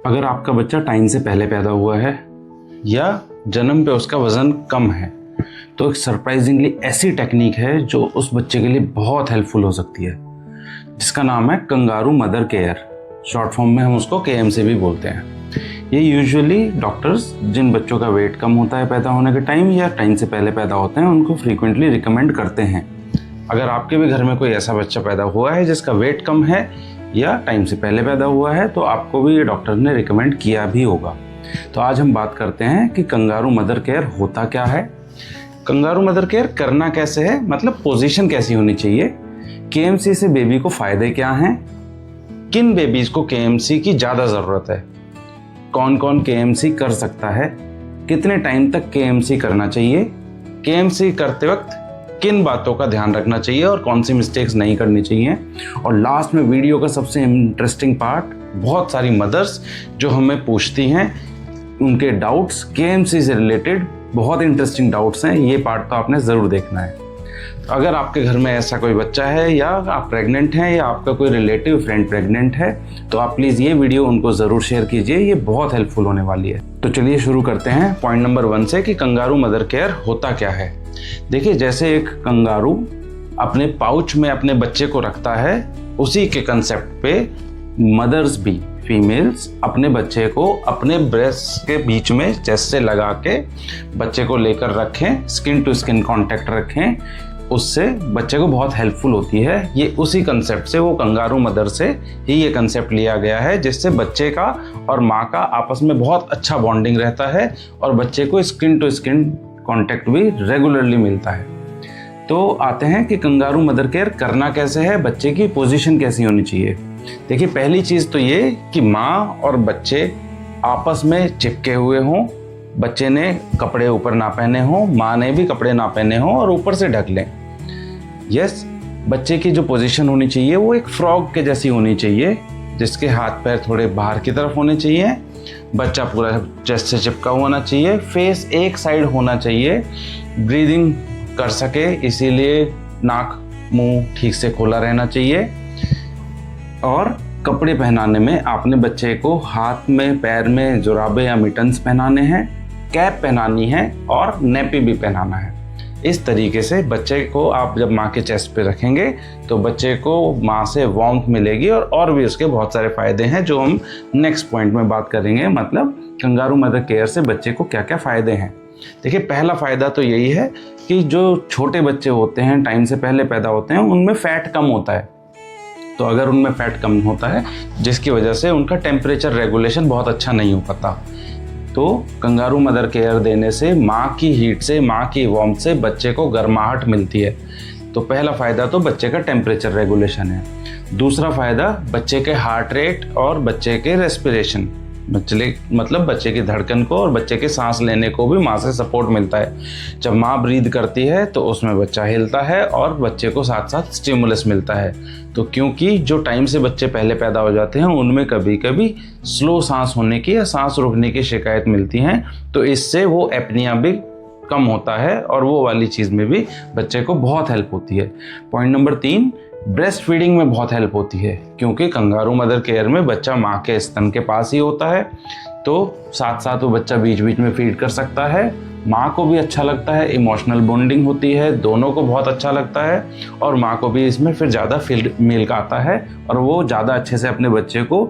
अगर आपका बच्चा टाइम से पहले पैदा हुआ है या जन्म पे उसका वज़न कम है तो एक सरप्राइजिंगली ऐसी टेक्निक है जो उस बच्चे के लिए बहुत हेल्पफुल हो सकती है, जिसका नाम है kangaroo mother care. Short form में हम उसको KMC भी बोलते हैं। ये यूजुअली डॉक्टर्स जिन बच्चों का वेट कम होता है पैदा होने के टाइम या टाइम से पहले पैदा होते हैं उनको फ्रीक्वेंटली रिकमेंड करते हैं। अगर आपके भी घर में कोई ऐसा बच्चा पैदा हुआ है जिसका वेट कम है या टाइम से पहले पैदा हुआ है तो आपको भी ये डॉक्टर ने रिकमेंड किया भी होगा। तो आज हम बात करते हैं कि कंगारू मदर केयर होता क्या है, कंगारू मदर केयर करना कैसे है, मतलब पोजीशन कैसी होनी चाहिए, KMC से बेबी को फ़ायदे क्या हैं, किन बेबीज को KMC की ज़्यादा ज़रूरत है, कौन कौन KMC कर सकता है, कितने टाइम तक KMC करना चाहिए, KMC करते वक्त किन बातों का ध्यान रखना चाहिए और कौन सी मिस्टेक्स नहीं करनी चाहिए, और लास्ट में वीडियो का सबसे इंटरेस्टिंग पार्ट, बहुत सारी मदर्स जो हमें पूछती हैं उनके डाउट्स KMC से रिलेटेड, बहुत इंटरेस्टिंग डाउट्स हैं। ये पार्ट तो आपने ज़रूर देखना है। तो अगर आपके घर में ऐसा कोई बच्चा है या आप प्रेग्नेंट हैं या आपका कोई रिलेटिव फ्रेंड प्रेग्नेंट है तो आप प्लीज़ ये वीडियो उनको ज़रूर शेयर कीजिए, ये बहुत हेल्पफुल होने वाली है। तो चलिए शुरू करते हैं पॉइंट नंबर 1 से कि कंगारू मदर केयर होता क्या है। देखिए, जैसे एक कंगारू अपने पाउच में अपने बच्चे को रखता है, उसी के कंसेप्ट पे मदर्स भी, फीमेल्स, अपने बच्चे को अपने ब्रेस्ट के बीच में चेस्ट से लगा के बच्चे को लेकर रखें, स्किन टू स्किन कांटेक्ट रखें, उससे बच्चे को बहुत हेल्पफुल होती है। ये उसी कंसेप्ट से, वो कंगारू मदर से ही ये कंसेप्ट लिया गया है, जिससे बच्चे का और माँ का आपस में बहुत अच्छा बॉन्डिंग रहता है और बच्चे को स्किन टू स्किन कांटेक्ट भी रेगुलरली मिलता है। तो आते हैं कि कंगारू मदर केयर करना कैसे है, बच्चे की पोजीशन कैसी होनी चाहिए। देखिए, पहली चीज़ तो ये कि माँ और बच्चे आपस में चिपके हुए हों, बच्चे ने कपड़े ऊपर ना पहने हों, माँ ने भी कपड़े ना पहने हों और ऊपर से ढक लें। यस, बच्चे की जो पोजीशन होनी चाहिए वो एक फ्रॉग के जैसी होनी चाहिए, जिसके हाथ पैर थोड़े बाहर की तरफ होने चाहिए, बच्चा पूरा चेस्ट से चिपका होना चाहिए, फेस एक साइड होना चाहिए, ब्रीदिंग कर सके इसीलिए नाक मुंह ठीक से खोला रहना चाहिए। और कपड़े पहनाने में आपने बच्चे को हाथ में, पैर में जुराबे या मिटन्स पहनाने हैं, कैप पहनानी है और नेपी भी पहनाना है। इस तरीके से बच्चे को आप जब माँ के चेस्ट पे रखेंगे तो बच्चे को माँ से वार्मथ मिलेगी और भी उसके बहुत सारे फ़ायदे हैं जो हम नेक्स्ट पॉइंट में बात करेंगे, मतलब कंगारू मदर केयर से बच्चे को क्या क्या फ़ायदे हैं। देखिए, पहला फ़ायदा तो यही है कि जो छोटे बच्चे होते हैं, टाइम से पहले पैदा होते हैं, उनमें फ़ैट कम होता है। तो अगर उनमें फ़ैट कम होता है जिसकी वजह से उनका टेम्परेचर रेगुलेशन बहुत अच्छा नहीं हो पाता, तो कंगारू मदर केयर देने से माँ की हीट से, माँ की वार्मथ से बच्चे को गर्माहट मिलती है। तो पहला फ़ायदा तो बच्चे का टेम्परेचर रेगुलेशन है। दूसरा फ़ायदा बच्चे के हार्ट रेट और बच्चे के रेस्पिरेशन, मतलब बच्चे की धड़कन को और बच्चे के सांस लेने को भी माँ से सपोर्ट मिलता है। जब माँ ब्रीद करती है तो उसमें बच्चा हिलता है और बच्चे को साथ साथ स्टिमुलस मिलता है। तो क्योंकि जो टाइम से बच्चे पहले पैदा हो जाते हैं उनमें कभी कभी स्लो सांस होने की या सांस रुकने की शिकायत मिलती हैं, तो इससे वो एपनिया भी कम होता है और वो वाली चीज़ में भी बच्चे को बहुत हेल्प होती है। पॉइंट नंबर 3, ब्रेस्ट फीडिंग में बहुत हेल्प होती है, क्योंकि कंगारू मदर केयर में बच्चा माँ के स्तन के पास ही होता है, तो साथ साथ वो बच्चा बीच बीच में फीड कर सकता है, माँ को भी अच्छा लगता है, इमोशनल बॉन्डिंग होती है, दोनों को बहुत अच्छा लगता है और माँ को भी इसमें फिर ज़्यादा फीड मिल्क आता है और वो ज़्यादा अच्छे से अपने बच्चे को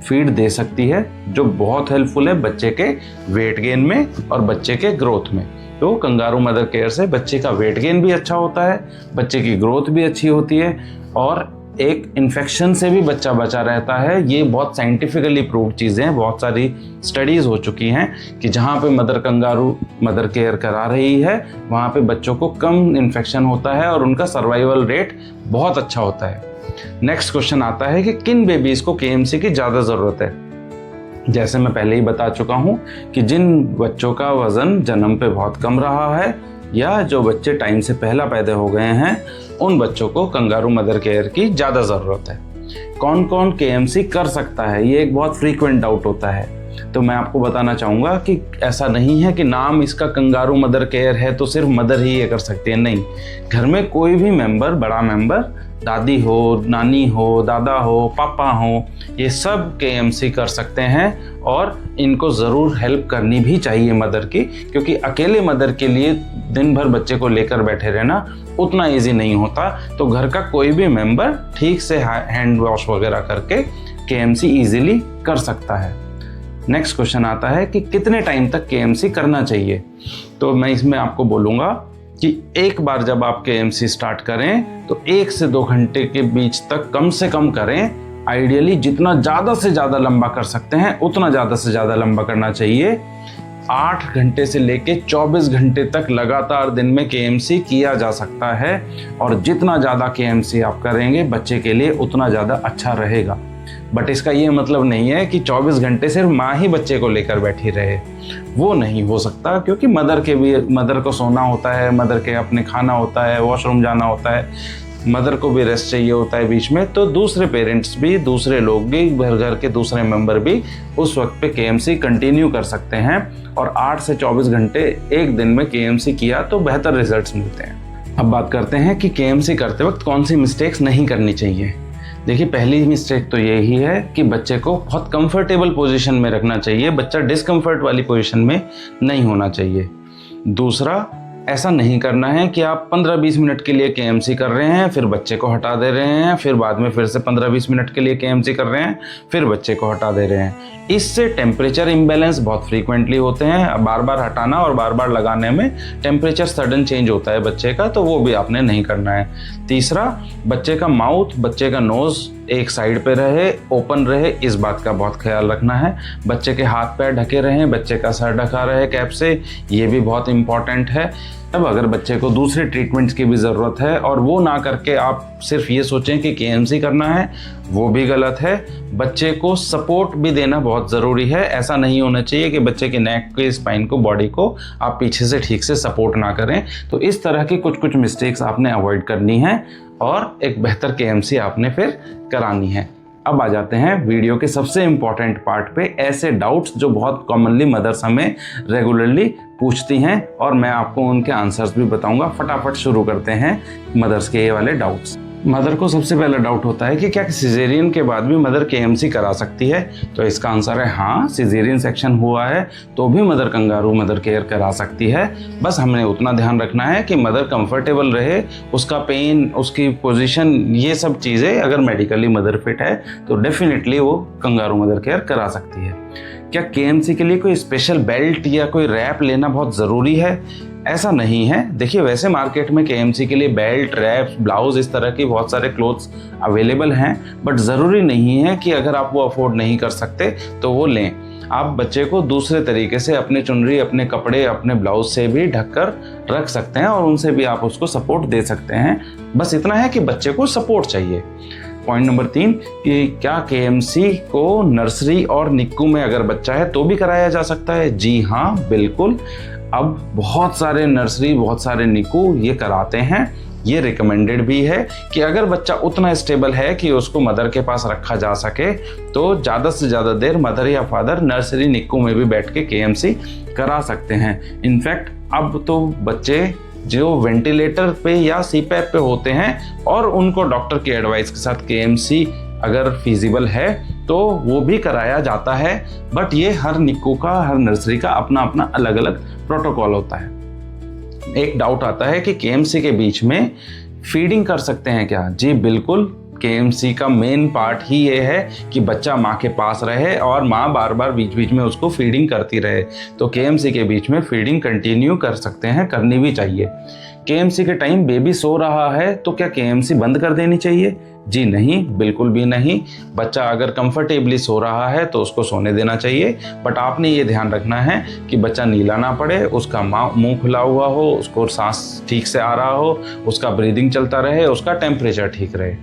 फीड दे सकती है, जो बहुत हेल्पफुल है बच्चे के वेट गेन में और बच्चे के ग्रोथ में। तो कंगारू मदर केयर से बच्चे का वेट गेन भी अच्छा होता है, बच्चे की ग्रोथ भी अच्छी होती है और एक इन्फेक्शन से भी बच्चा बचा रहता है। ये बहुत साइंटिफिकली प्रूव चीज़ें हैं, बहुत सारी स्टडीज़ हो चुकी हैं कि जहाँ पे मदर कंगारू मदर केयर करा रही है वहाँ पे बच्चों को कम इन्फेक्शन होता है और उनका सर्वाइवल रेट बहुत अच्छा होता है। नेक्स्ट क्वेश्चन आता है कि किन बेबीज़ को KMC की ज़्यादा ज़रूरत है। जैसे मैं पहले ही बता चुका हूँ कि जिन बच्चों का वज़न जन्म पे बहुत कम रहा है या जो बच्चे टाइम से पहला पैदा हो गए हैं, उन बच्चों को कंगारू मदर केयर की ज़्यादा ज़रूरत है। कौन कौन केएमसी कर सकता है, ये एक बहुत फ्रीक्वेंट डाउट होता है। तो मैं आपको बताना चाहूँगा कि ऐसा नहीं है कि नाम इसका कंगारू मदर केयर है तो सिर्फ मदर ही ये कर सकती है, नहीं। घर में कोई भी मेंबर, बड़ा मेंबर, दादी हो, नानी हो, दादा हो, पापा हो, ये सब केएमसी कर सकते हैं और इनको ज़रूर हेल्प करनी भी चाहिए मदर की, क्योंकि अकेले मदर के लिए दिन भर बच्चे को लेकर बैठे रहना उतना इजी नहीं होता। तो घर का कोई भी मेंबर ठीक से हैंड वॉश वगैरह करके केएमसी इजीली कर सकता है। नेक्स्ट क्वेश्चन आता है कि कितने टाइम तक केएमसी करना चाहिए। तो मैं इसमें आपको बोलूँगा कि एक बार जब आप केएमसी स्टार्ट करें तो 1 से 2 घंटे के बीच तक कम से कम करें। आइडियली जितना ज़्यादा से ज़्यादा लंबा कर सकते हैं उतना ज़्यादा से ज़्यादा लंबा करना चाहिए। 8 घंटे से लेके 24 घंटे तक लगातार दिन में केएमसी किया जा सकता है, और जितना ज़्यादा केएमसी आप करेंगे बच्चे के लिए उतना ज़्यादा अच्छा रहेगा। बट इसका ये मतलब नहीं है कि 24 घंटे सिर्फ माँ ही बच्चे को लेकर बैठी रहे, वो नहीं हो सकता, क्योंकि मदर को सोना होता है, मदर के अपने खाना होता है, वॉशरूम जाना होता है, मदर को भी रेस्ट चाहिए होता है बीच में। तो दूसरे पेरेंट्स भी, दूसरे लोग भी, घर के दूसरे मेंबर भी उस वक्त पे केएमसी कंटिन्यू कर सकते हैं, और 8 से 24 घंटे एक दिन में केएमसी किया तो बेहतर रिजल्ट्स मिलते हैं। अब बात करते हैं कि केएमसी करते वक्त कौन सी मिस्टेक्स नहीं करनी चाहिए। देखिए, पहली मिस्टेक तो यही है कि बच्चे को बहुत कंफर्टेबल पोजीशन में रखना चाहिए, बच्चा डिस्कम्फर्ट वाली पोजीशन में नहीं होना चाहिए। दूसरा, ऐसा नहीं करना है कि आप 15-20 मिनट के लिए केएमसी कर रहे हैं, फिर बच्चे को हटा दे रहे हैं, फिर बाद में फिर से 15-20 मिनट के लिए केएमसी कर रहे हैं, फिर बच्चे को हटा दे रहे हैं। इससे टेम्परेचर इम्बैलेंस बहुत फ्रीक्वेंटली होते हैं। बार बार हटाना और बार बार लगाने में टेम्परेचर सडन चेंज होता है बच्चे का, तो वो भी आपने नहीं करना है। तीसरा, बच्चे का माउथ, बच्चे का नोज़ एक साइड पे रहे, ओपन रहे, इस बात का बहुत ख्याल रखना है। बच्चे के हाथ पैर ढके रहें, बच्चे का सर ढका रहे कैप से, ये भी बहुत इम्पॉर्टेंट है। अब अगर बच्चे को दूसरे ट्रीटमेंट्स की भी ज़रूरत है और वो ना करके आप सिर्फ ये सोचें कि केएमसी करना है, वो भी गलत है। बच्चे को सपोर्ट भी देना बहुत ज़रूरी है। ऐसा नहीं होना चाहिए कि बच्चे के नेक के स्पाइन को, बॉडी को आप पीछे से ठीक से सपोर्ट ना करें। तो इस तरह की कुछ मिस्टेक्स आपने अवॉइड करनी है और एक बेहतर केएमसी आपने फिर करानी है। अब आ जाते हैं वीडियो के सबसे इम्पॉर्टेंट पार्ट पे, ऐसे डाउट्स जो बहुत कॉमनली मदर्स हमें रेगुलरली पूछती हैं, और मैं आपको उनके आंसर्स भी बताऊंगा। फटाफट शुरू करते हैं मदर्स के ये वाले डाउट्स। मदर को सबसे पहला डाउट होता है कि क्या सिजेरियन के बाद भी मदर केएमसी करा सकती है। तो इसका आंसर है हाँ, सिजेरियन सेक्शन हुआ है तो भी मदर कंगारू मदर केयर करा सकती है। बस हमने उतना ध्यान रखना है कि मदर कंफर्टेबल रहे, उसका पेन, उसकी पोजीशन, ये सब चीज़ें अगर मेडिकली मदर फिट है तो डेफिनेटली वो कंगारू मदर केयर करा सकती है। क्या केएमसी के लिए कोई स्पेशल बेल्ट या कोई रैप लेना बहुत ज़रूरी है? ऐसा नहीं है। देखिए, वैसे मार्केट में केएमसी के लिए बेल्ट, रैप, ब्लाउज, इस तरह की बहुत सारे क्लोथ्स अवेलेबल हैं, बट ज़रूरी नहीं है कि अगर आप वो अफोर्ड नहीं कर सकते तो वो लें। आप बच्चे को दूसरे तरीके से अपने चुनरी, अपने कपड़े, अपने ब्लाउज से भी ढककर रख सकते हैं और उनसे भी आप उसको सपोर्ट दे सकते हैं। बस इतना है कि बच्चे को सपोर्ट चाहिए। पॉइंट नंबर 3 कि क्या केएमसी को नर्सरी और निक्कू में अगर बच्चा है तो भी कराया जा सकता है? जी हाँ, बिल्कुल। अब बहुत सारे नर्सरी, बहुत सारे निक्कू ये कराते हैं। ये रिकमेंडेड भी है कि अगर बच्चा उतना स्टेबल है कि उसको मदर के पास रखा जा सके तो ज़्यादा से ज़्यादा देर मदर या फादर नर्सरी निक्कू में भी बैठ के केएमसी करा सकते हैं। इनफैक्ट अब तो बच्चे जो वेंटिलेटर पे या सीपैप पे होते हैं और उनको डॉक्टर की एडवाइस के साथ केएमसी अगर फिजिबल है तो वो भी कराया जाता है। बट ये हर निक्कू का, हर नर्सरी का अपना अपना अलग अलग प्रोटोकॉल होता है। एक डाउट आता है कि केएमसी के बीच में फीडिंग कर सकते हैं क्या? जी बिल्कुल। केएमसी का मेन पार्ट ही ये है कि बच्चा माँ के पास रहे और माँ बार बार बीच बीच में उसको फीडिंग करती रहे। तो केएमसी के बीच में फीडिंग कंटिन्यू कर सकते हैं, करनी भी चाहिए। केएमसी के टाइम बेबी सो रहा है तो क्या केएमसी बंद कर देनी चाहिए? जी नहीं, बिल्कुल भी नहीं। बच्चा अगर कंफर्टेबली सो रहा है तो उसको सोने देना चाहिए, बट आपने ये ध्यान रखना है कि बच्चा नीला ना पड़े, उसका मुंह खुला हुआ हो, उसको सांस ठीक से आ रहा हो, उसका ब्रीदिंग चलता रहे, उसका टेम्परेचर ठीक रहे।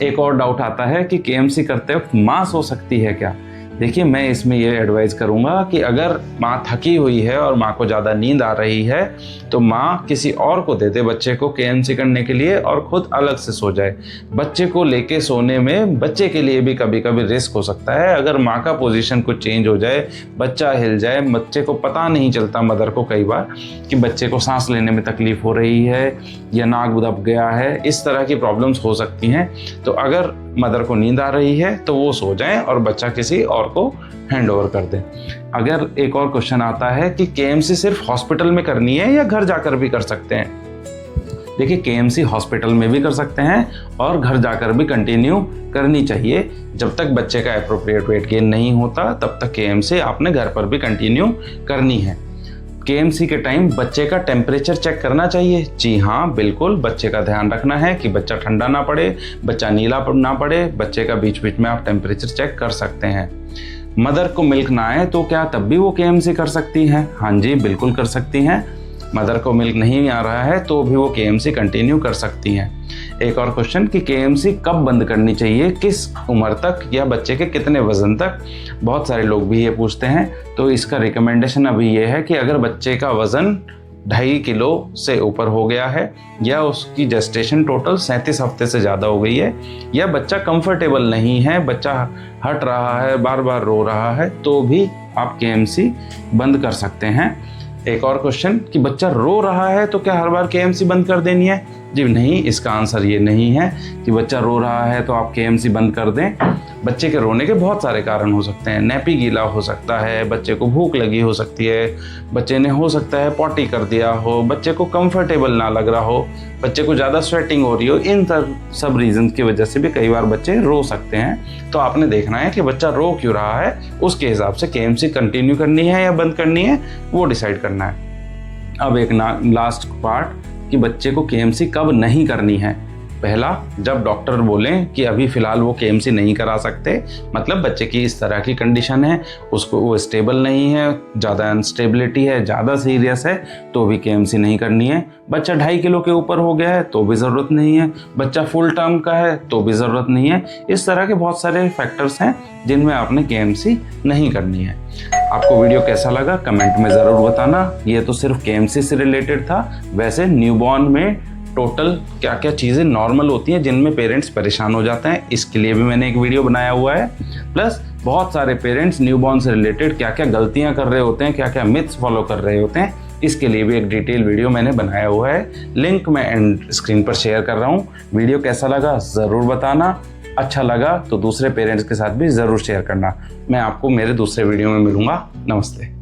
एक और डाउट आता है कि केएमसी करते वक्त माँ सो सकती है क्या? देखिए, मैं इसमें ये एडवाइस करूँगा कि अगर माँ थकी हुई है और माँ को ज़्यादा नींद आ रही है तो माँ किसी और को दे दे बच्चे को केएमसी करने के लिए और खुद अलग से सो जाए। बच्चे को लेके सोने में बच्चे के लिए भी कभी कभी रिस्क हो सकता है। अगर माँ का पोजीशन कुछ चेंज हो जाए, बच्चा हिल जाए, बच्चे को पता नहीं चलता, मदर को कई बार, कि बच्चे को सांस लेने में तकलीफ हो रही है या नाक दब गया है, इस तरह की प्रॉब्लम्स हो सकती हैं। तो अगर मदर को नींद आ रही है तो वो सो जाएं और बच्चा किसी और को हैंड ओवर कर दें। अगर एक और क्वेश्चन आता है कि केएमसी सिर्फ हॉस्पिटल में करनी है या घर जाकर भी कर सकते हैं। देखिए, केएमसी हॉस्पिटल में भी कर सकते हैं और घर जाकर भी कंटिन्यू करनी चाहिए। जब तक बच्चे का एप्रोप्रिएट वेट गेन नहीं होता तब तक केएमसी आपने घर पर भी कंटिन्यू करनी है। केएमसी के टाइम बच्चे का टेम्परेचर चेक करना चाहिए। जी हाँ, बिल्कुल, बच्चे का ध्यान रखना है कि बच्चा ठंडा ना पड़े, बच्चा नीला ना पड़े। बच्चे का बीच बीच में आप टेम्परेचर चेक कर सकते हैं। मदर को मिल्क ना आए तो क्या तब भी वो केएमसी कर सकती हैं? हाँ जी, बिल्कुल कर सकती हैं। मदर को मिल्क नहीं आ रहा है तो भी वो केएमसी कंटिन्यू कर सकती हैं। एक और क्वेश्चन कि केएमसी कब बंद करनी चाहिए, किस उम्र तक या बच्चे के कितने वजन तक, बहुत सारे लोग भी ये पूछते हैं। तो इसका रिकमेंडेशन अभी ये है कि अगर बच्चे का वजन 2.5 किलो से ऊपर हो गया है या उसकी जेस्टेशन टोटल 37 हफ्ते से ज़्यादा हो गई है या बच्चा कंफर्टेबल नहीं है, बच्चा हट रहा है, बार बार रो रहा है, तो भी आप केएमसी बंद कर सकते हैं। एक और क्वेश्चन कि बच्चा रो रहा है तो क्या हर बार केएमसी बंद कर देनी है? जी नहीं, इसका आंसर ये नहीं है कि बच्चा रो रहा है तो आप केएमसी बंद कर दें। बच्चे के रोने के बहुत सारे कारण हो सकते हैं। नैपी गीला हो सकता है, बच्चे को भूख लगी हो सकती है, बच्चे ने हो सकता है पॉटी कर दिया हो, बच्चे को कंफर्टेबल ना लग रहा हो, बच्चे को ज़्यादा स्वेटिंग हो रही हो। इन सब रीजन की वजह से भी कई बार बच्चे रो सकते हैं। तो आपने देखना है कि बच्चा रो क्यों रहा है, उसके हिसाब से केएमसी कंटिन्यू करनी है या बंद करनी है, वो डिसाइड करना है। अब एक लास्ट पार्ट कि बच्चे को केएमसी कब नहीं करनी है। पहला, जब डॉक्टर बोलें कि अभी फ़िलहाल वो केएमसी नहीं करा सकते, मतलब बच्चे की इस तरह की कंडीशन है, उसको वो स्टेबल नहीं है, ज़्यादा अनस्टेबिलिटी है, ज़्यादा सीरियस है, तो भी केएमसी नहीं करनी है। बच्चा 2.5 किलो के ऊपर हो गया है तो भी ज़रूरत नहीं है। बच्चा फुल टर्म का है तो भी ज़रूरत नहीं है। इस तरह के बहुत सारे फैक्टर्स हैं जिनमें आपने केएमसी नहीं करनी है। आपको वीडियो कैसा लगा कमेंट में ज़रूर बताना। ये तो सिर्फ केएमसी से रिलेटेड था। वैसे न्यूबॉर्न में टोटल क्या क्या चीज़ें नॉर्मल होती हैं जिनमें पेरेंट्स परेशान हो जाते हैं, इसके लिए भी मैंने एक वीडियो बनाया हुआ है। प्लस बहुत सारे पेरेंट्स न्यूबॉर्न से रिलेटेड क्या क्या गलतियां कर रहे होते हैं, क्या क्या मिथ्स फॉलो कर रहे होते हैं, इसके लिए भी एक डिटेल वीडियो मैंने बनाया हुआ है। लिंक मैं एंड स्क्रीन पर शेयर कर रहा हूँ। वीडियो कैसा लगा ज़रूर बताना। अच्छा लगा तो दूसरे पेरेंट्स के साथ भी ज़रूर शेयर करना। मैं आपको मेरे दूसरे वीडियो में मिलूँगा। नमस्ते।